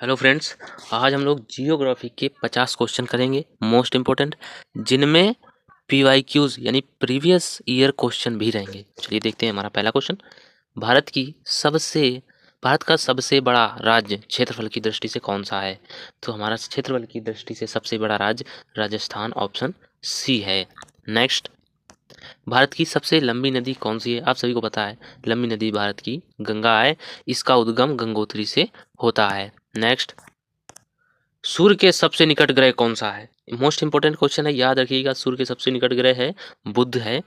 Hello friends, आज हम लोग जियोग्राफी के 50 क्वेश्चन करेंगे मोस्ट इम्पोर्टेंट, जिनमें PYQs यानी प्रीवियस ईयर क्वेश्चन भी रहेंगे। चलिए देखते हैं हमारा पहला क्वेश्चन। भारत का सबसे बड़ा राज्य क्षेत्रफल की दृष्टि से कौन सा है? तो हमारा क्षेत्रफल की दृष्टि से सबसे बड़ा राज्य राजस्थान, ऑप्शन सी है। नेक्स्ट, भारत की सबसे लंबी नदी कौन सी है? आप सभी को पता है लंबी नदी भारत की गंगा है। इसका उद्गम गंगोत्री से होता है। नेक्स्ट, सूर्य के सबसे निकट ग्रह कौन सा है? मोस्ट इंपोर्टेंट क्वेश्चन है, याद रखिएगा। सूर्य के सबसे निकट ग्रह है बुध है,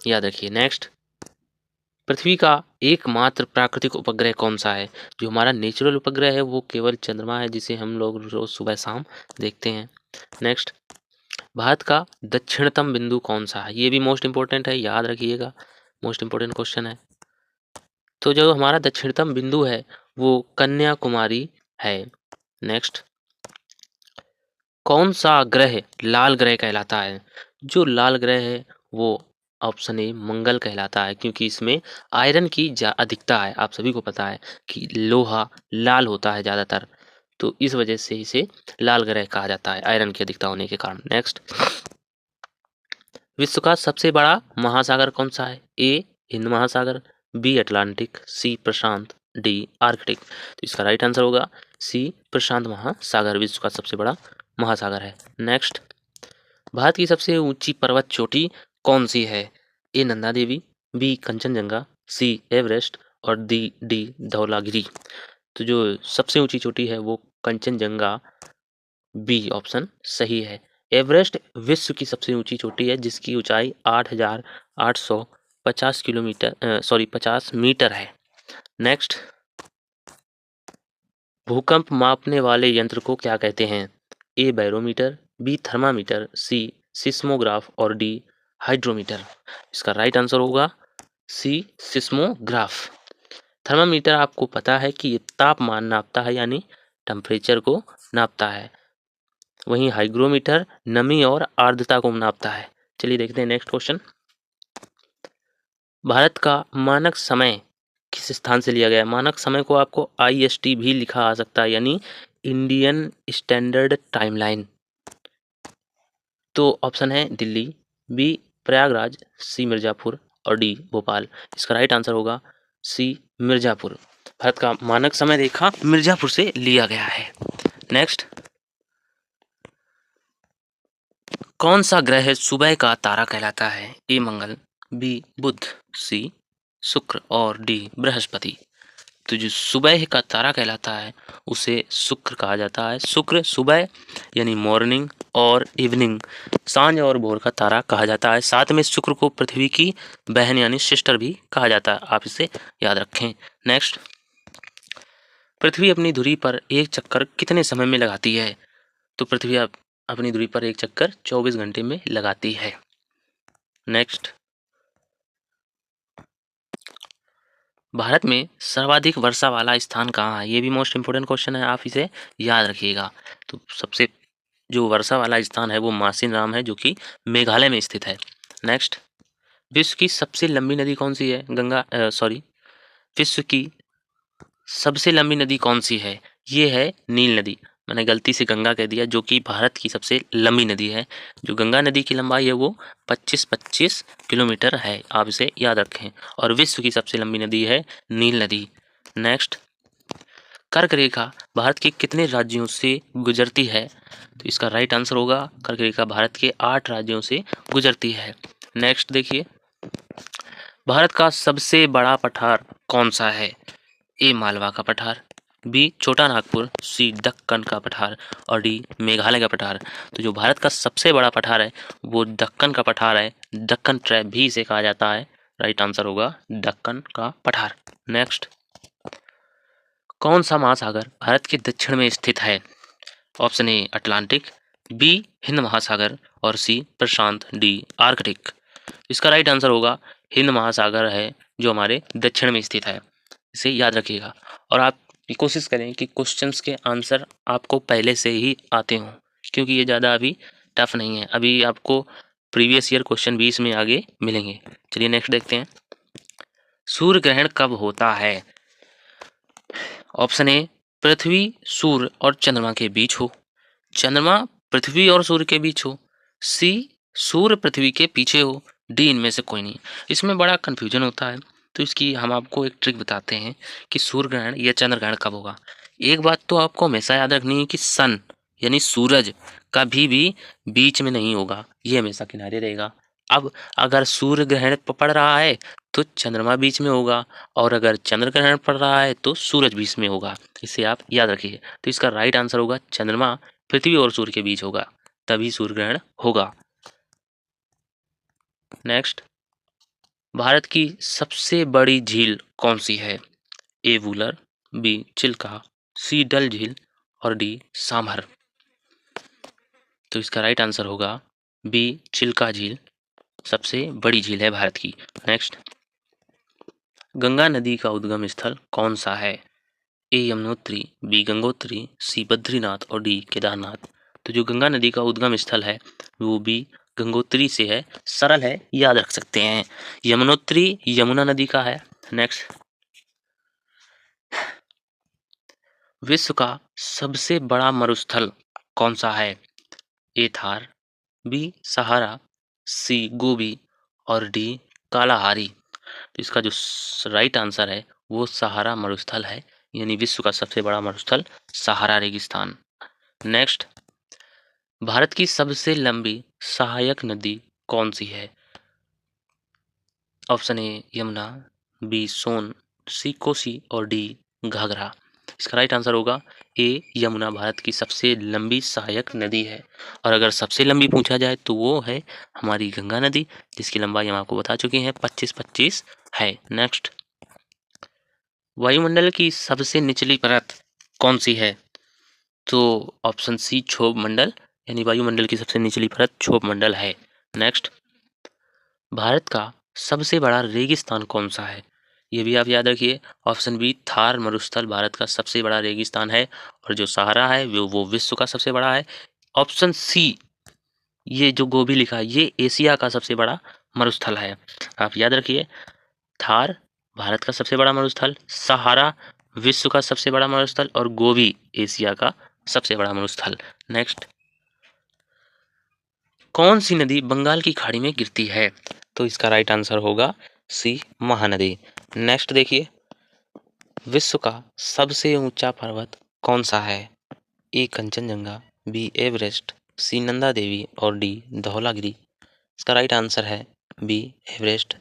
याद रखिए। नेक्स्ट, पृथ्वी का एकमात्र प्राकृतिक उपग्रह कौन सा है? जो हमारा नेचुरल उपग्रह है वो केवल चंद्रमा है, जिसे हम लोग रोज सुबह शाम देखते हैं। नेक्स्ट, भारत का दक्षिणतम बिंदु कौन सा है? ये भी मोस्ट इंपोर्टेंट है, याद रखिएगा। मोस्ट इंपोर्टेंट क्वेश्चन है। तो जो हमारा दक्षिणतम बिंदु है वो कन्याकुमारी है। नेक्स्ट, कौन सा ग्रह लाल ग्रह कहलाता है? जो लाल ग्रह है वो ऑप्शन ए मंगल कहलाता है, क्योंकि इसमें आयरन की अधिकता है। आप सभी को पता है कि लोहा लाल होता है ज़्यादातर, तो इस वजह से इसे लाल ग्रह कहा जाता है, आयरन की अधिकता होने के कारण। नेक्स्ट, विश्व का सबसे बड़ा महासागर कौन सा है? ए हिंद महासागर, बी अटलांटिक, सी प्रशांत, डी आर्कटिक। तो इसका राइट आंसर होगा सी प्रशांत महासागर विश्व का सबसे बड़ा महासागर है। नेक्स्ट, भारत की सबसे ऊंची पर्वत चोटी कौन सी है? ए नंदा देवी, बी कंचनजंगा, सी एवरेस्ट और डी धौलागिरी। तो जो सबसे ऊंची चोटी है वो कंचनजंगा, बी ऑप्शन सही है। एवरेस्ट विश्व की सबसे ऊंची चोटी है, जिसकी ऊंचाई 8,850 50 मीटर है। नेक्स्ट, भूकंप मापने वाले यंत्र को क्या कहते हैं? ए बैरोमीटर, बी थर्मामीटर, सी सिस्मोग्राफ और डी हाइड्रोमीटर। इसका राइट आंसर होगा सी सिस्मोग्राफ। थर्मामीटर आपको पता है कि ये तापमान नापता है, यानी टेम्परेचर को नापता है। वहीं हाइग्रोमीटर नमी और आर्द्रता को नापता है। चलिए देखते हैं नेक्स्ट क्वेश्चन। भारत का मानक समय किस स्थान से लिया गया है? मानक समय को आपको IST भी लिखा आ सकता है, यानी इंडियन स्टैंडर्ड टाइमलाइन। तो ऑप्शन है दिल्ली, बी प्रयागराज, सी मिर्जापुर और डी भोपाल। इसका राइट आंसर होगा सी मिर्जापुर। भारत का मानक समय रेखा मिर्जापुर से लिया गया है। नेक्स्ट, कौन सा ग्रह सुबह का तारा कहलाता है? ए मंगल, बी बुध, सी शुक्र और डी बृहस्पति। तो जो सुबह का तारा कहलाता है उसे शुक्र कहा जाता है। शुक्र सुबह यानी मॉर्निंग और इवनिंग, सांझ और भोर का तारा कहा जाता है। साथ में शुक्र को पृथ्वी की बहन यानी सिस्टर भी कहा जाता है, आप इसे याद रखें। नेक्स्ट, पृथ्वी अपनी धुरी पर एक चक्कर कितने समय में लगाती है? तो पृथ्वी अपनी धुरी पर एक चक्कर 24 घंटे में लगाती है। नेक्स्ट, भारत में सर्वाधिक वर्षा वाला स्थान कहाँ है? ये भी मोस्ट इंपोर्टेंट क्वेश्चन है, आप इसे याद रखिएगा। तो सबसे जो वर्षा वाला स्थान है वो मासिनराम है, जो कि मेघालय में स्थित है। नेक्स्ट, विश्व की सबसे लंबी नदी कौन सी है? विश्व की सबसे लंबी नदी कौन सी है? ये है नील नदी। मैंने गलती से गंगा कह दिया, जो कि भारत की सबसे लंबी नदी है। जो गंगा नदी की लंबाई है वो 25 किलोमीटर है, आप इसे याद रखें। और विश्व की सबसे लंबी नदी है नील नदी। नेक्स्ट, कर्क रेखा भारत के कितने राज्यों से गुजरती है? तो इसका राइट आंसर होगा कर्क रेखा भारत के 8 राज्यों से गुजरती है। नेक्स्ट देखिए, भारत का सबसे बड़ा पठार कौन सा है? ए मालवा का पठार, बी छोटा नागपुर, सी दक्कन का पठार और डी मेघालय का पठार। तो जो भारत का सबसे बड़ा पठार है वो दक्कन का पठार है। दक्कन ट्रैप भी इसे कहा जाता है। राइट आंसर होगा दक्कन का पठार। नेक्स्ट, कौन सा महासागर भारत के दक्षिण में स्थित है? Option A Atlantic, B Hind Mahasagar और सी प्रशांत, डी आर्कटिक। इसका राइट आंसर होगा हिंद महासागर है, जो हमारे दक्षिण में स्थित है। इसे याद रखिएगा और आप कोशिश करें कि क्वेश्चंस के आंसर आपको पहले से ही आते हों, क्योंकि ये ज़्यादा अभी टफ नहीं है। अभी आपको प्रीवियस ईयर क्वेश्चन 20 में आगे मिलेंगे। चलिए नेक्स्ट देखते हैं, सूर्य ग्रहण कब होता है? ऑप्शन ए पृथ्वी, सूर्य और चंद्रमा के बीच हो। चंद्रमा पृथ्वी और सूर्य के बीच हो। सी, सूर्य पृथ्वी के पीछे हो। डी, इनमें से कोई नहीं। इसमें बड़ा कन्फ्यूजन होता है, तो इसकी हम आपको एक ट्रिक बताते हैं कि सूर्य ग्रहण या चंद्र ग्रहण कब होगा। एक बात तो आपको हमेशा याद रखनी है कि सन यानी सूरज कभी भी बीच में नहीं होगा, ये हमेशा किनारे रहेगा। अब अगर सूर्य ग्रहण पड़ रहा है तो चंद्रमा बीच में होगा, और अगर चंद्र ग्रहण पड़ रहा है तो सूरज बीच में होगा। इसे आप याद रखिए। तो इसका राइट आंसर होगा चंद्रमा पृथ्वी और सूर्य के बीच होगा, तभी सूर्य ग्रहण होगा। नेक्स्ट, भारत की सबसे बड़ी झील कौन सी है? ए वुलर, बी चिल्का, सी डल झील और डी सामर। तो इसका राइट आंसर होगा बी चिल्का झील, सबसे बड़ी झील है भारत की। नेक्स्ट, गंगा नदी का उद्गम स्थल कौन सा है? ए यमुनोत्री, बी गंगोत्री, सी बद्रीनाथ और डी केदारनाथ। तो जो गंगा नदी का उद्गम स्थल है वो भी गंगोत्री से है। सरल है, याद रख सकते हैं। यमुनोत्री यमुना नदी का है। नेक्स्ट, विश्व का सबसे बड़ा मरुस्थल कौन सा है? ए थार, बी सहारा, सी गोबी और डी कालाहारी। तो इसका जो राइट आंसर है वो सहारा मरुस्थल है, यानी विश्व का सबसे बड़ा मरुस्थल सहारा रेगिस्तान। नेक्स्ट, भारत की सबसे लंबी सहायक नदी कौन सी है? ऑप्शन ए यमुना, बी सोन, सी कोसी और डी घाघरा। इसका राइट आंसर होगा ए यमुना भारत की सबसे लंबी सहायक नदी है। और अगर सबसे लंबी पूछा जाए तो वो है हमारी गंगा नदी, जिसकी लंबाई हम आपको बता चुके हैं 25-25 है। नेक्स्ट, वायुमंडल की सबसे निचली परत कौन सी है? तो ऑप्शन सी क्षोभ मंडल, यानी वायुमंडल की सबसे निचली परत क्षोभ मंडल है। नेक्स्ट, भारत का सबसे बड़ा रेगिस्तान कौन सा है? ये भी आप याद रखिए। ऑप्शन बी थार मरुस्थल भारत का सबसे बड़ा रेगिस्तान है, और जो सहारा है वो विश्व का सबसे बड़ा है। ऑप्शन सी, ये जो गोबी लिखा है ये एशिया का सबसे बड़ा मरुस्थल है। आप याद रखिए, थार भारत का सबसे बड़ा मरुस्थल, सहारा विश्व का सबसे बड़ा मरुस्थल और गोबी एशिया का सबसे बड़ा मरुस्थल। नेक्स्ट, कौन सी नदी बंगाल की खाड़ी में गिरती है? तो इसका राइट आंसर होगा सी महानदी। नेक्स्ट देखिए, विश्व का सबसे ऊंचा पर्वत कौन सा है? ए कंचनजंगा, बी एवरेस्ट, सी नंदा देवी और डी धौलागिरी। इसका राइट आंसर है बी एवरेस्ट।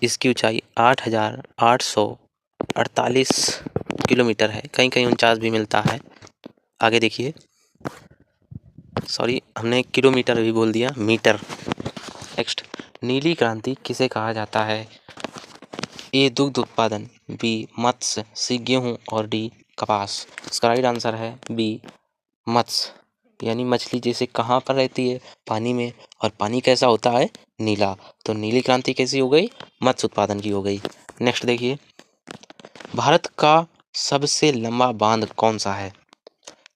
इसकी ऊंचाई 8,848 किलोमीटर है, कहीं कहीं 49 भी मिलता है। आगे देखिए, सॉरी हमने किलोमीटर भी बोल दिया, मीटर। नेक्स्ट, नीली क्रांति किसे कहा जाता है? ए दुग्ध उत्पादन, बी मत्स्य, सी गेहूं और डी कपास। इसका राइट आंसर है बी मत्स्य, यानी मछली जैसे कहाँ पर रहती है? पानी में, और पानी कैसा होता है? नीला। तो नीली क्रांति कैसी हो गई? मत्स्य उत्पादन की हो गई। नेक्स्ट देखिए, भारत का सबसे लंबा बांध कौन सा है?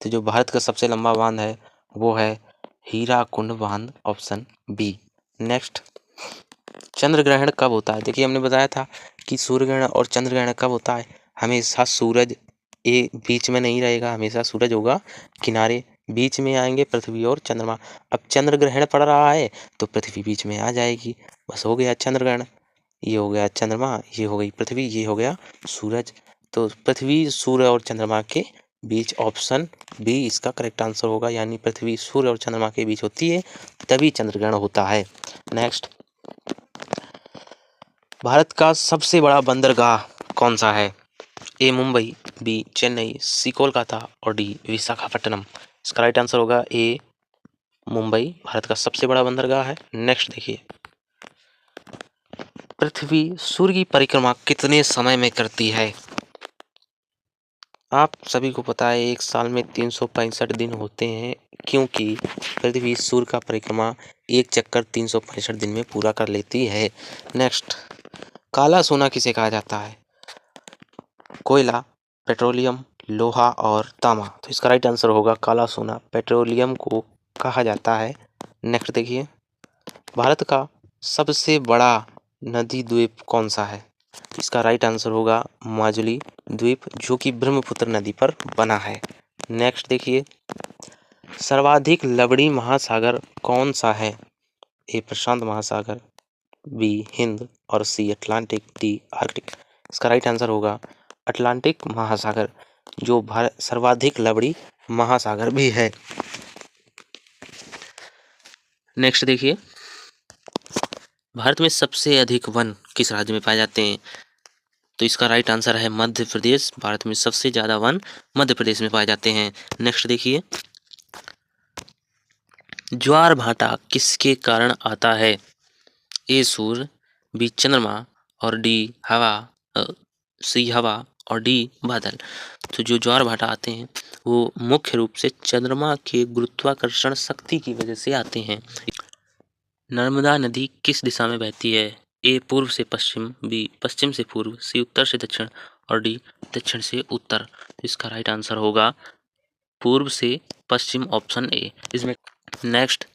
तो जो भारत का सबसे लंबा बांध है वो है हीराकुंड बांध, ऑप्शन बी। नेक्स्ट, चंद्र ग्रहण कब होता है? देखिए हमने बताया था कि सूर्य ग्रहण और चंद्र ग्रहण कब होता है। हमेशा सूरज बीच में नहीं रहेगा, हमेशा सूरज होगा किनारे, बीच में आएंगे पृथ्वी और चंद्रमा। अब चंद्र ग्रहण पड़ रहा है तो पृथ्वी बीच में आ जाएगी, बस हो गया चंद्र ग्रहण। ये हो गया चंद्रमा, ये हो गई पृथ्वी, ये हो गया सूरज। तो पृथ्वी, सूर्य और चंद्रमा के बीच, ऑप्शन बी इसका करेक्ट आंसर होगा, यानी पृथ्वी सूर्य और चंद्रमा के बीच होती है तभी चंद्र ग्रहण होता है। नेक्स्ट, भारत का सबसे बड़ा बंदरगाह कौन सा है? ए मुंबई, बी चेन्नई, सी कोलकाता और डी विशाखापट्टनम। इसका राइट आंसर होगा ए मुंबई, भारत का सबसे बड़ा बंदरगाह है। नेक्स्ट देखिए, पृथ्वी सूर्य की परिक्रमा कितने समय में करती है? आप सभी को पता है एक साल में 365 दिन होते हैं, क्योंकि पृथ्वी सूर्य का परिक्रमा एक चक्कर 365 दिन में पूरा कर लेती है। नेक्स्ट, काला सोना किसे कहा जाता है? कोयला, पेट्रोलियम, लोहा और तांबा। तो इसका राइट आंसर होगा काला सोना, पेट्रोलियम को कहा जाता है। नेक्स्ट देखिए, भारत का सबसे बड़ा नदी द्वीप कौन सा है? इसका राइट आंसर होगा माजुली द्वीप, जो कि ब्रह्मपुत्र नदी पर बना है। नेक्स्ट देखिए, सर्वाधिक लवणीय महासागर कौन सा है? ए प्रशांत महासागर, बी हिंद और सी अटलांटिक, डी आर्कटिक। इसका राइट आंसर होगा अटलांटिक महासागर, जो भारत सर्वाधिक लवणीय महासागर भी है। नेक्स्ट देखिए, भारत में सबसे अधिक वन किस राज्य में पाए जाते हैं? तो इसका राइट आंसर है मध्य प्रदेश। भारत में सबसे ज्यादा वन मध्य प्रदेश में पाए जाते हैं। नेक्स्ट देखिए, ज्वार भाटा किसके कारण आता है? ए सूर्य, बी चंद्रमा और डी हवा, सी हवा और डी बादल। तो जो ज्वार भाटा आते हैं वो मुख्य रूप से चंद्रमा के गुरुत्वाकर्षण शक्ति की वजह से आते हैं। नर्मदा नदी किस दिशा में बहती है? ए पूर्व से पश्चिम, बी पश्चिम से पूर्व, सी उत्तर से दक्षिण और डी दक्षिण से उत्तर। इसका राइट आंसर होगा पूर्व से पश्चिम, ऑप्शन ए इसमें। नेक्स्ट,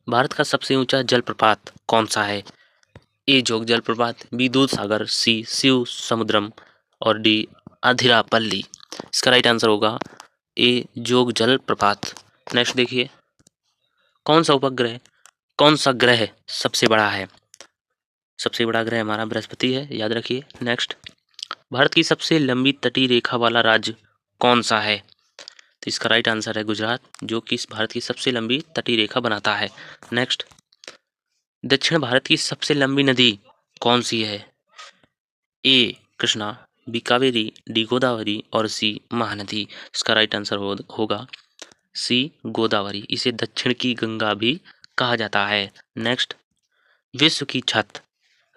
भारत का सबसे ऊंचा जलप्रपात कौन सा है? ए जोग जलप्रपात, बी दूध सागर, सी शिव समुद्रम और डी अथिरापल्ली। इसका राइट आंसर होगा ए जोग जलप्रपात। नेक्स्ट देखिए, कौन सा ग्रह सबसे बड़ा है? सबसे बड़ा ग्रह हमारा बृहस्पति है, याद रखिए। नेक्स्ट, भारत की सबसे लंबी तटीय रेखा वाला राज्य कौन सा है? तो इसका राइट आंसर है गुजरात, जो कि भारत की सबसे लंबी तटीय रेखा बनाता है। नेक्स्ट, दक्षिण भारत की सबसे लंबी नदी कौन सी है? ए कृष्णा, बी कावेरी, डी गोदावरी और सी महानदी। इसका राइट आंसर होगा सी गोदावरी। इसे दक्षिण की गंगा भी कहा जाता है। नेक्स्ट, विश्व की छत,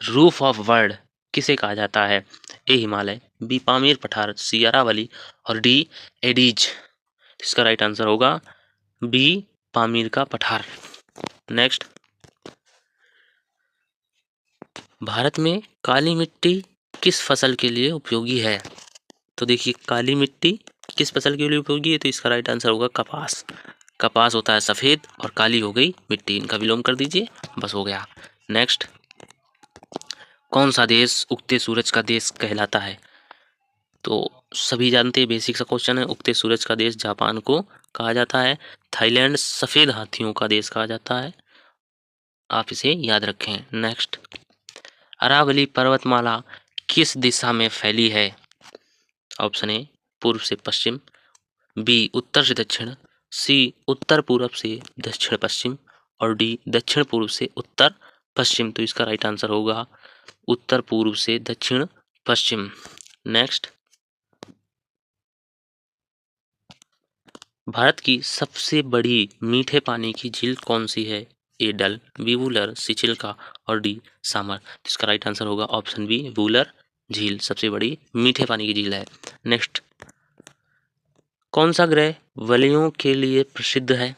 रूफ ऑफ वर्ल्ड किसे कहा जाता है? ए हिमालय, बी पामीर पठार, सी अरावली और डी एडीज। इसका राइट आंसर होगा बी पामीर का पठार। नेक्स्ट, भारत में काली मिट्टी किस फसल के लिए उपयोगी है? तो देखिए, काली मिट्टी किस फसल के लिए उपयोगी है? तो इसका राइट आंसर होगा कपास। कपास होता है सफेद और काली हो गई मिट्टी, इनका विलोम कर दीजिए, बस हो गया। नेक्स्ट, कौन सा देश उगते सूरज का देश कहलाता है? तो सभी जानते हैं, बेसिक सा क्वेश्चन है। उगते सूरज का देश जापान को कहा जाता है। थाईलैंड सफेद हाथियों का देश कहा जाता है, आप इसे याद रखें। नेक्स्ट, अरावली पर्वतमाला किस दिशा में फैली है? ऑप्शन ए पूर्व से पश्चिम, बी उत्तर से दक्षिण, सी उत्तर पूर्व से दक्षिण पश्चिम और डी दक्षिण पूर्व से उत्तर पश्चिम। तो इसका राइट आंसर होगा उत्तर पूर्व से दक्षिण पश्चिम। नेक्स्ट, भारत की सबसे बड़ी मीठे पानी की झील कौन सी है? ए डल, बी वूलर, सी चिल्का और डी सामर। इसका राइट आंसर होगा ऑप्शन बी वूलर झील सबसे बड़ी मीठे पानी की झील है। नेक्स्ट, कौन सा ग्रह वलयों के लिए प्रसिद्ध है?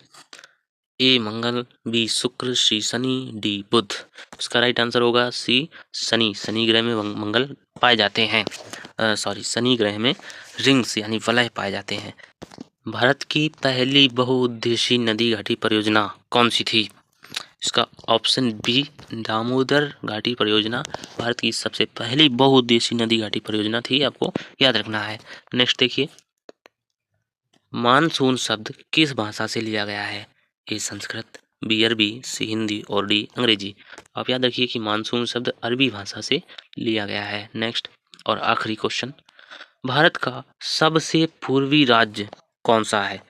ए मंगल, बी शुक्र, सी शनि, डी बुध। इसका राइट आंसर होगा सी शनि। शनि ग्रह में मंगल पाए जाते हैं, शनि ग्रह में रिंग्स यानी वलय पाए जाते हैं। भारत की पहली बहुउद्देशीय नदी घाटी परियोजना कौन सी थी? इसका ऑप्शन बी दामोदर घाटी परियोजना भारत की सबसे पहली बहुउद्देशीय नदी घाटी परियोजना थी, आपको याद रखना है। नेक्स्ट देखिए, मानसून शब्द किस भाषा से लिया गया है? ए संस्कृत, बी अरबी, सी हिंदी और डी अंग्रेजी। आप याद रखिए कि मानसून शब्द अरबी भाषा से लिया गया है। नेक्स्ट और आखिरी क्वेश्चन, भारत का सबसे पूर्वी राज्य कौन सा है?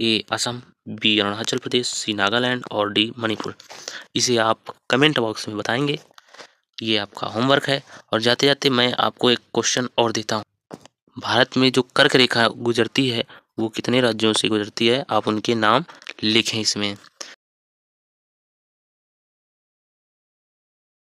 ए असम, बी अरुणाचल प्रदेश, सी नागालैंड और डी मणिपुर। इसे आप कमेंट बॉक्स में बताएंगे, ये आपका होमवर्क है। और जाते जाते मैं आपको एक क्वेश्चन और देता हूँ, भारत में जो कर्क रेखा गुजरती है वो कितने राज्यों से गुजरती है? आप उनके नाम लिखें इसमें।